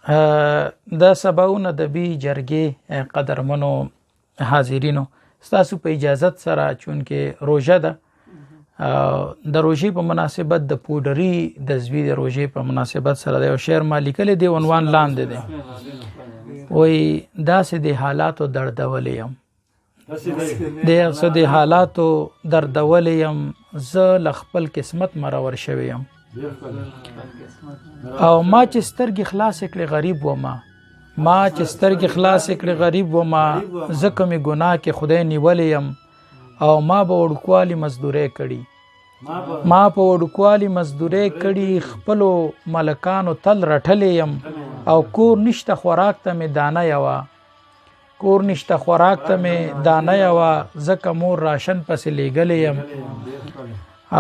د سباونه د بي جرګې قدرمنو حاضرینو ستاسو په اجازت سره چونکې روژه ده د روژې په مناسبت د پودري د زوی د روژې په مناسبت سره د یو شعر ما لیکلی دی عنوان لاندې دی وایي داسې د حالاتو دردولی یم د حالاتو دردولی یم زه له خپل قسمت مرور شوی یم او ما چې سترګې خلاصې کړې غریب ومه ځکه مې ګناه کې خدای نیولی یم او ما به وړوکوالي مزدورۍ کړي خپلو ملکانو تل رټلی یم او کور نشته خوراک ته مې دانه یوه ځکه مور راشن پسې لیږلی یم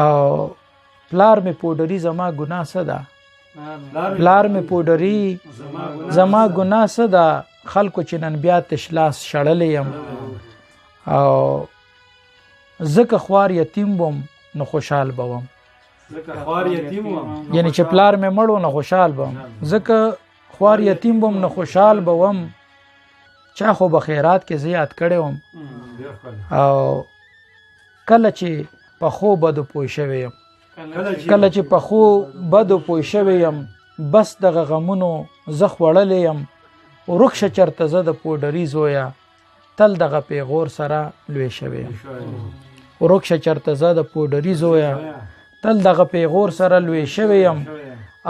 او پلار مې پودري زما ګناه څه ده خلکو چې نن بیا تشلاس شړلی یم او ځکه خوار یتیم وم نو خوشحال بوم یعنی چې پلار مې مړو نو خوشحال بوم ځکه خوار یتیم وم نو خوشحال بوم چا خو به خیرات کې زیات کړی وم او کله چې په خو بدو پوه شوی یم بس دغه غمونو زه خوړلی یم ورکشه چرته زه د پودري زویه تل دغه پیغور سره لوی شوی یم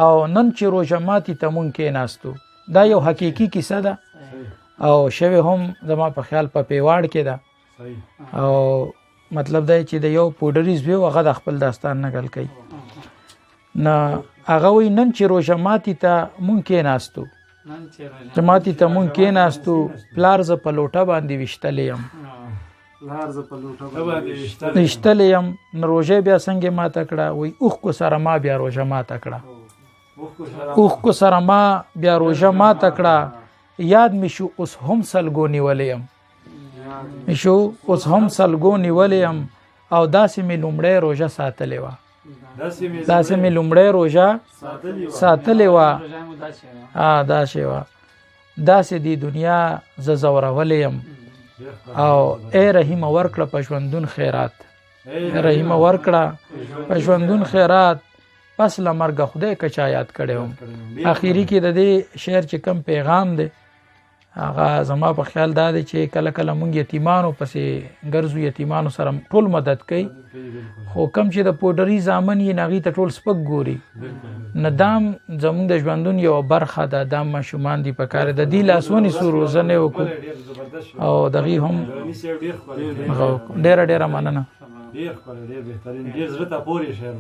او نن چې روژه ماتي ته مونږ کېناستو دا یو حقیقي کیسه ده او شوی هم زما په خیال په پیواړ کې ده او مطلب دا چې د یو پودري زوی هغه د خپل داستان نقل کوي نه هغه وی نن چې روژه ماتي ته مونږ کېناستو پلار زه په لوټه باندې ویشتلی یم نو روژه بیا څنګه ماته کړه وی اوښکو سره ما بیا روژه ماته کړه یاد می شو اوس هم سلګو نیولی یم او داسې می لومړی روژه ساتلې وه داسې دی دنیا زه زورولی یم او ای رحیم ورکړه په ژوندون خیرات پس له مرګه خدای که چا یاد کړی وم اخیری کې د دې شعر چې کم پیغام دی هغه زما په خیال دا دی چې کله کله مونږ یتیمانو پسې ګرځو یتیمانو سره ټول مدد کوي خو کم چې د پودري زامن یې هغې ته ټول سپک ګوري نه دام زمونږ د ژوندون یوه برخه ده دا ماشومان دي په کار د دې لاس ونیسو روزنې وکړو او دغې هم ډېره مننه ډېر ښکلی ډېر بهترین ډېر زړه ته پورې شعر